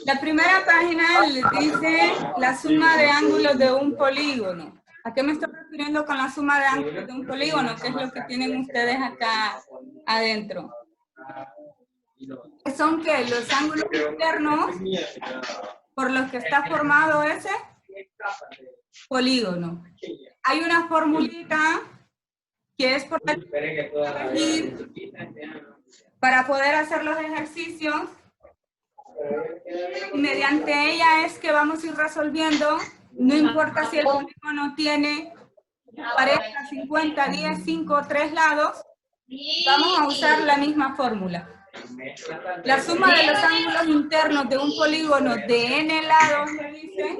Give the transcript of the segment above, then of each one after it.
La primera página les dice la suma de ángulos de un polígono. ¿A qué me estoy refiriendo con la suma de ángulos de un polígono? ¿Qué es lo que tienen ustedes acá adentro? Son que los ángulos internos por los que está formado ese polígono. Hay una formulita que es por la para poder hacer los ejercicios. Y mediante ella es que vamos a ir resolviendo, no importa si el polígono tiene 40, 50, 10, 5 o 3 lados, vamos a usar la misma fórmula. La suma de los ángulos internos de un polígono de n lados, me dice,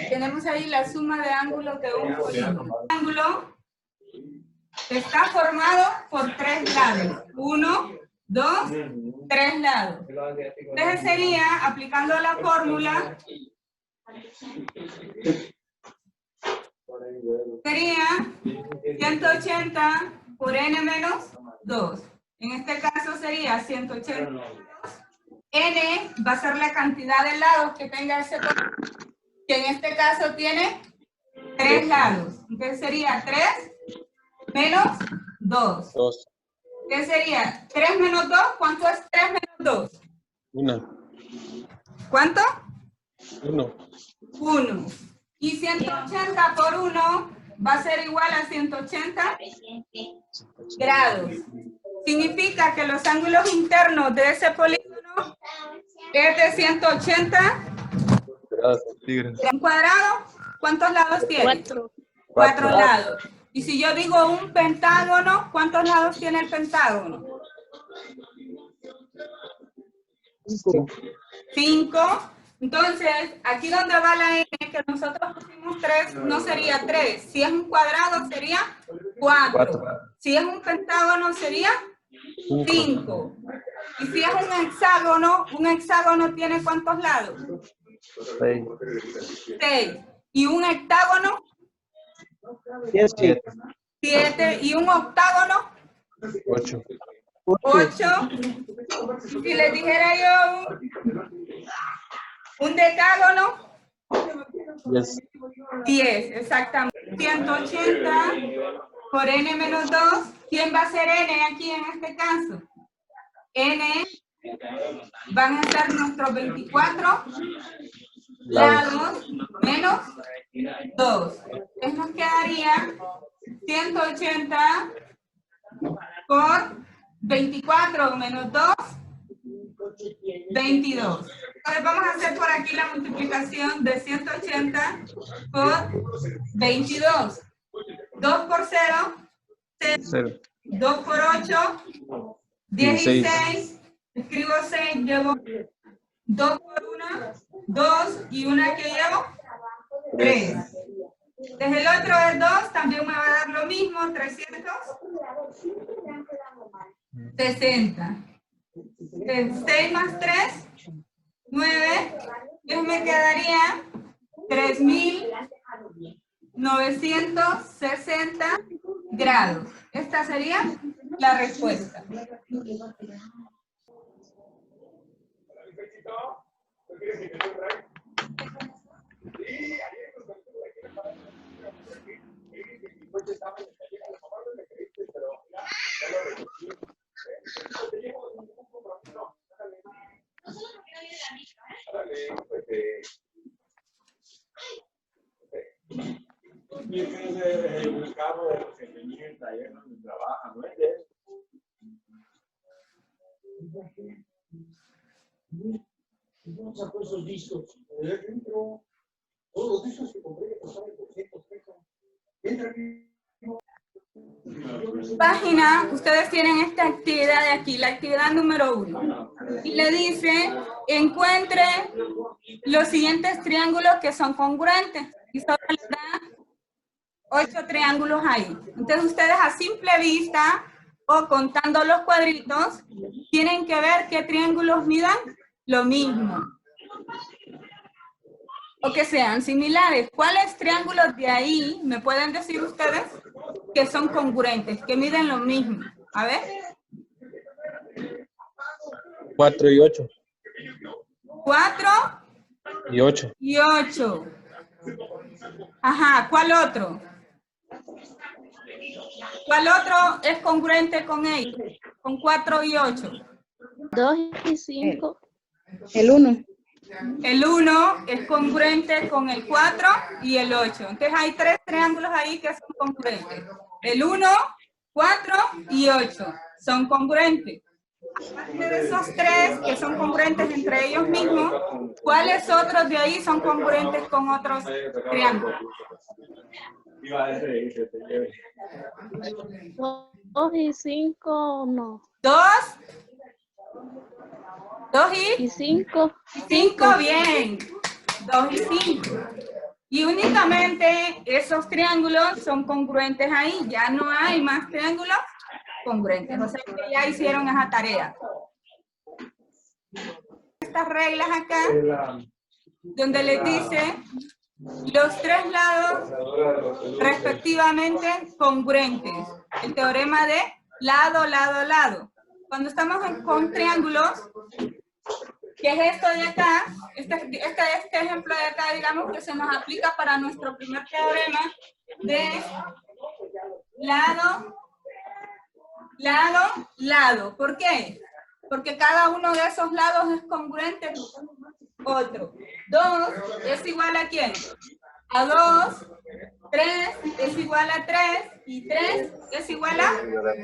tenemos ahí la suma de ángulos de un polígono. El ángulo está formado por 3 lados. 1, 2, 3 lados. Entonces sería, aplicando la fórmula, sería 180 por n menos 2. En este caso sería 180 menos 2. N va a ser la cantidad de lados que tenga ese polígono, que en este caso tiene 3 lados. Entonces sería 3 menos 2. ¿Qué sería? 3 menos 2, ¿cuánto es 3 menos 2? 1. ¿Cuánto? 1. 1. Y 180 por 1 va a ser igual a 180 grados. Significa que los ángulos internos de ese polígono es de 180 grados. ¿Un cuadrado? ¿Cuántos lados tiene? 4 lados. Y si yo digo un pentágono, ¿cuántos lados tiene el pentágono? 5. Entonces, aquí donde va la n, que nosotros pusimos 3, no sería 3. Si es un cuadrado, sería 4. Si es un pentágono, sería 5. Y si es un hexágono tiene ¿cuántos lados? 6. ¿Y un hectágono? 7. 7. ¿Y un octágono? 8. 8. Si les dijera yo un decágono, 10, exactamente. 180 por n menos 2. ¿Quién va a ser n aquí en este caso? N van a ser nuestros 24 lados menos 2. Entonces nos quedaría 180 por 24 menos 2, 22. Entonces vamos a hacer por aquí la multiplicación de 180 por 22. 2 por 0, 0. 2 por 8, 16. Escribo 6, llevo 2 por 1, 2 y una que llevo 3. Desde el otro es 2, también me va a dar lo mismo, 360. 6 más 3, 9. Entonces me quedaría 3.960 grados. Esta sería la respuesta. El cabo de los ingenieros taller donde trabajan, ¿no es de eso? Vamos a poner esos discos. Dentro, todos los discos que compré que costaban 200 pesos. Entra aquí. Página, ustedes tienen esta actividad de aquí, la actividad número 1. Y le dice, encuentre los siguientes triángulos que son congruentes. Y solo le da 8 triángulos ahí. Entonces ustedes a simple vista o contando los cuadritos, tienen que ver qué triángulos midan lo mismo. O que sean similares. ¿Cuáles triángulos de ahí me pueden decir ustedes que son congruentes, que miden lo mismo? A ver. 4 y 8. 4 Y 8. y 8. Ajá, ¿cuál otro? ¿Cuál otro es congruente con ellos? Con 4 y 8. 2 y 5. El 1. El 1 es congruente con el 4 y el 8. Entonces hay 3 triángulos ahí que son congruentes. El 1, 4 y 8 son congruentes. Aparte de esos 3 que son congruentes entre ellos mismos, ¿cuáles otros de ahí son congruentes con otros triángulos? 2 y 5, no. 2 Y 5. 5, bien. 2 y 5. Y únicamente esos triángulos son congruentes ahí. Ya no hay más triángulos congruentes. O sea que ya hicieron esa tarea. Estas reglas acá, donde les dice los 3 lados respectivamente congruentes. El teorema de lado, lado, lado. Cuando estamos con triángulos, ¿qué es esto de acá? Este ejemplo de acá, digamos que se nos aplica para nuestro primer teorema de lado, lado, lado. ¿Por qué? Porque cada uno de esos lados es congruente con otro. 2 es igual a ¿quién? A 2. 3 es igual a 3 y 3 es igual a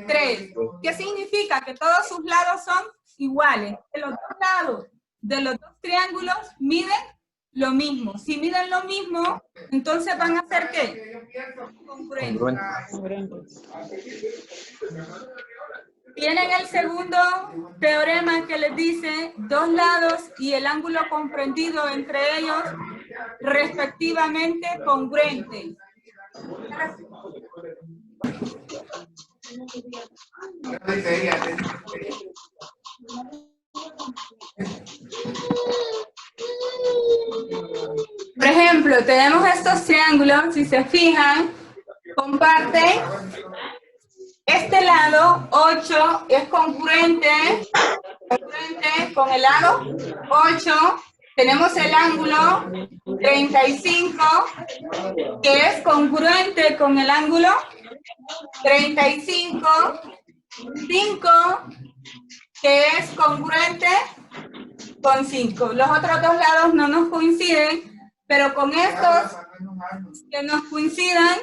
3. ¿Qué significa? Que todos sus lados son iguales. Que los dos lados de los dos triángulos miden lo mismo. Si miden lo mismo, entonces van a ser ¿qué? Congruentes. Tienen el segundo teorema que les dice 2 lados y el ángulo comprendido entre ellos respectivamente congruentes. Por ejemplo, tenemos estos triángulos, si se fijan, comparten. Este lado 8 es congruente con el lado 8. Tenemos el ángulo 35, que es congruente con el ángulo 35. 5, que es congruente con 5. Los otros dos lados no nos coinciden, pero con estos que nos coincidan,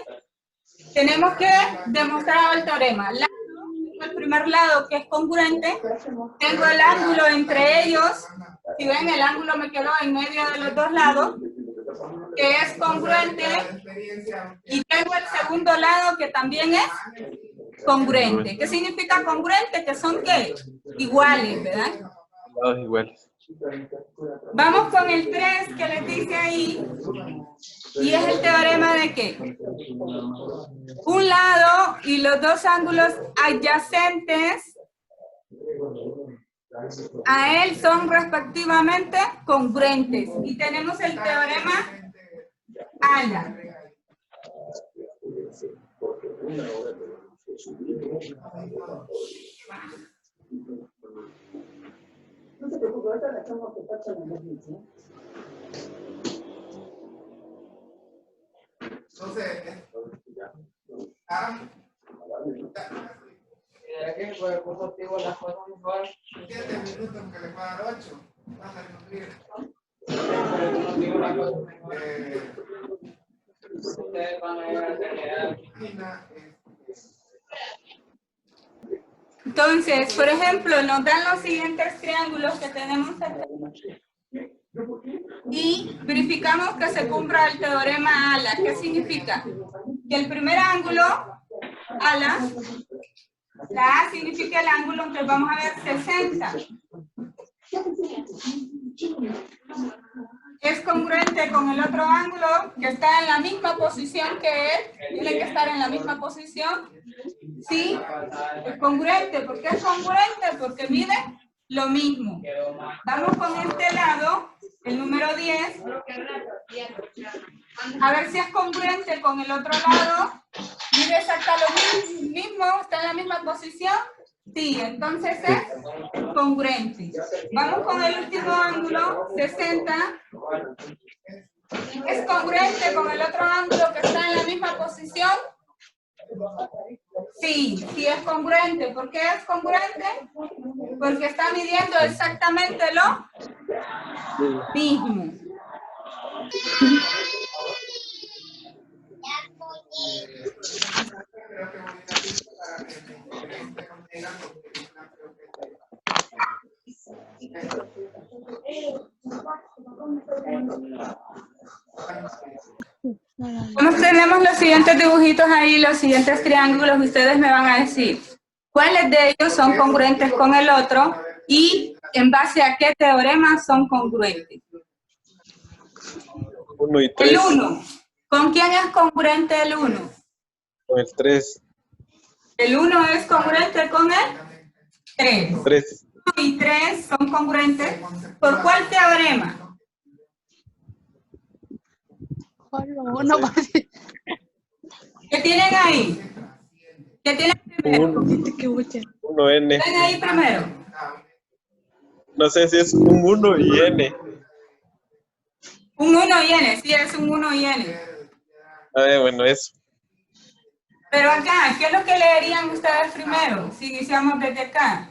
tenemos que demostrar el teorema. El primer lado que es congruente, tengo el ángulo entre ellos. Si ven, el ángulo me quedó en medio de los dos lados, que es congruente. Y tengo el segundo lado que también es congruente. ¿Qué significa congruente? Que son ¿qué? Iguales, ¿verdad? Lados iguales. Vamos con el 3 que les dice ahí. Y es el teorema de ¿qué? Un lado y los dos ángulos adyacentes a él son respectivamente congruentes. Y tenemos el teorema ALA. No se preocupe, ahorita le echamos que tachan en el mismo. Entonces, ¿qué fue? ¿Por contigo las cosas mejor? 7 minutos que le va a dar 8. Vas a cumplir. Ustedes van a ir a tener. Entonces, por ejemplo, nos dan los siguientes triángulos que tenemos acá. Y verificamos que se cumpla el teorema ALA. ¿Qué significa? Que el primer ángulo, ALA, la A significa el ángulo, entonces vamos a ver 60. Es congruente con el otro ángulo que está en la misma posición que él. Tiene que estar en la misma posición. Sí, es congruente. ¿Por qué es congruente? Porque mide lo mismo. Vamos con este lado, el número 10. A ver si es congruente con el otro lado. Mide exactamente lo mismo, está en la misma posición. Sí, entonces es congruente. Vamos con el último ángulo, 60. ¿Es congruente con el otro ángulo que está en la misma posición? Sí, sí es congruente. ¿Por qué es congruente? Porque está midiendo exactamente lo mismo. Como tenemos los siguientes dibujitos ahí, los siguientes triángulos, ustedes me van a decir cuáles de ellos son congruentes con el otro y en base a qué teorema son congruentes. 1 y 3. El 1. ¿Con quién es congruente el 1? Con el 3. El 1 es congruente con el 3. 3. 1 y 3 son congruentes. ¿Por cuál teorema? ¿Qué tienen ahí? ¿Qué tienen primero? 1N. ¿Qué tienen ahí primero? No sé si es un 1 y N. Un 1 y N, sí, es un 1 y N. Bueno, eso. Pero acá, ¿qué es lo que leerían ustedes primero? Si iniciamos desde acá.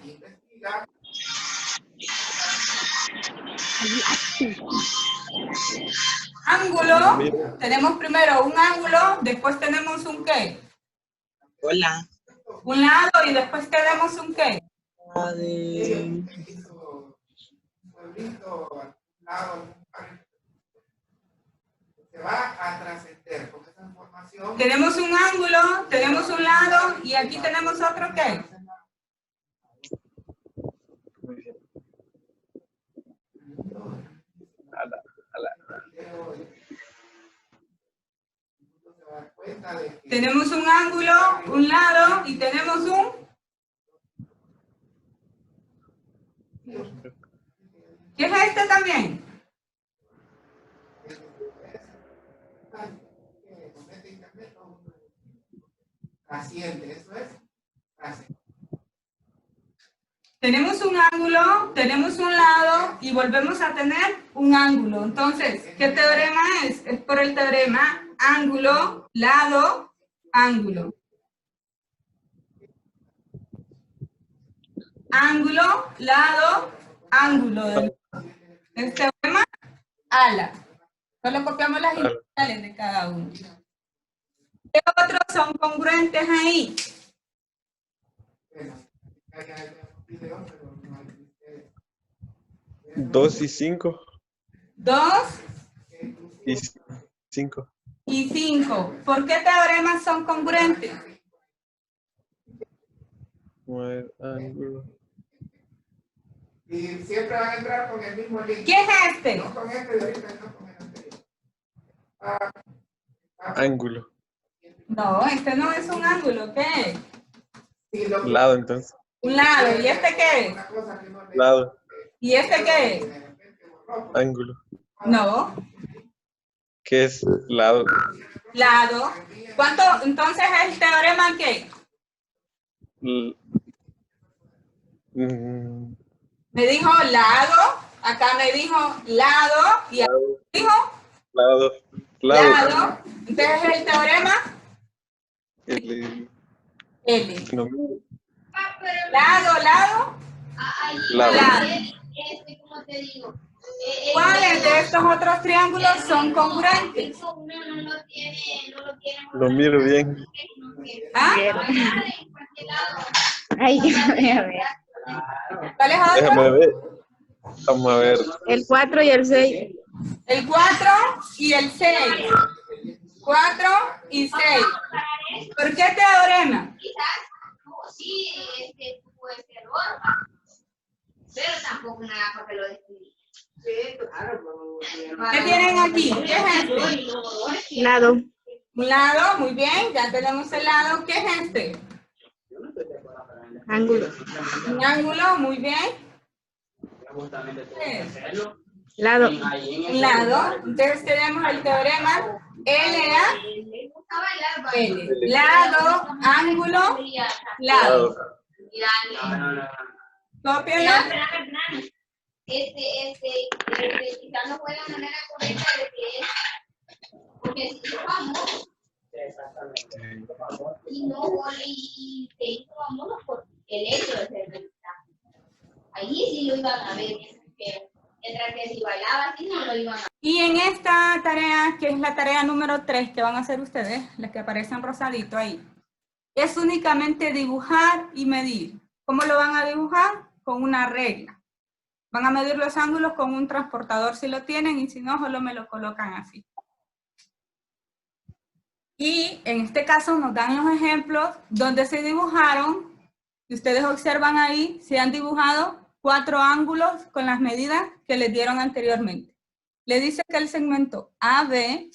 Ángulo, tenemos primero un ángulo, después tenemos un ¿qué? Hola. Un lado y después tenemos un ¿qué? Se va a trascender con esa información. Tenemos un ángulo, tenemos un lado y aquí tenemos otro ¿qué? Tenemos un ángulo, un lado y tenemos un... ¿Qué es este también? Trasciende, eso es trascender. Tenemos un ángulo, tenemos un lado y volvemos a tener un ángulo. Entonces, ¿qué teorema es? Es por el teorema ángulo, lado, ángulo. Ángulo, lado, ángulo. El teorema ala. Solo copiamos las iniciales de cada uno. ¿Qué otros son congruentes ahí? 2 y 5. 2 Y 5. y 5. ¿Por qué teoremas son congruentes? Ángulo. Y siempre van a entrar con el mismo link. ¿Qué es este? No con este de ahorita, no con el anterior. Ángulo. No, este no es un ángulo, ¿qué es? Sí, lo que- Lado, entonces. Un lado. ¿Y este qué es? una cosa que no le- Lado. ¿Y este qué es? Ángulo. No. ¿Qué es lado? Lado. ¿Cuánto? Entonces, ¿el teorema qué? Me dijo lado, acá me dijo lado, y acá me dijo Lado. lado. Entonces, ¿el teorema? L. L. No, Lado, lado, lado. lado. Como te digo, ¿Cuáles de estos otros triángulos son congruentes? uno no lo tiene, Lo miro bien. ¿Ah? Ay, déjame ver. ¿Cuáles otros? Déjame ver. Vamos a ver. El 4 y el 6. El 4 y el 6. 4 y 6. ¿Por qué teorema? quizás sí, tuvo ese error, pero tampoco nada para que lo describí. Sí, claro, pero- ¿Qué tienen aquí? ¿Qué es este? Lado. Un lado, muy bien, ya tenemos el lado. ¿Qué es este? Ángulo. Un ángulo, muy bien. ¿Qué es? Lado. Un lado. Entonces tenemos el teorema LA, L. Lado, ángulo, lado. Y Dani. Cópienlo. Fernando. Quizás no fue la manera correcta de que es. Porque si yo vamos. Exactamente. Y no y se hizo vámonos por el hecho de ser mensaje. Allí sí lo iban a ver. Mientras que si bailaba así no lo iban a ver. Y en esta tarea, que es la tarea número 3 que van a hacer ustedes, las que aparecen rosadito ahí, es únicamente dibujar y medir. ¿Cómo lo van a dibujar? Con una regla. Van a medir los ángulos con un transportador si lo tienen y si no, solo me lo colocan así. Y en este caso nos dan los ejemplos donde se dibujaron, si ustedes observan ahí, se han dibujado 4 ángulos con las medidas que les dieron anteriormente. Le dice que el segmento AB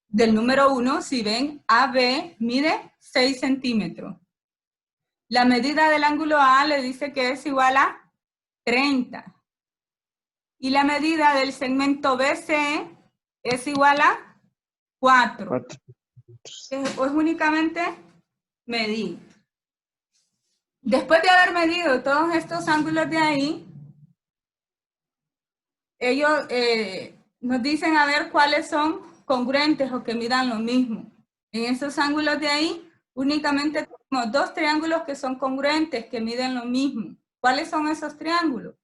del número 1, si ven, AB mide 6 centímetros. La medida del ángulo A le dice que es igual a 30. Y la medida del segmento BC es igual a 4. Es únicamente medir. Después de haber medido todos estos ángulos de ahí, ellos nos dicen a ver cuáles son congruentes o que midan lo mismo. En esos ángulos de ahí, únicamente tenemos 2 triángulos que son congruentes, que miden lo mismo. ¿Cuáles son esos triángulos?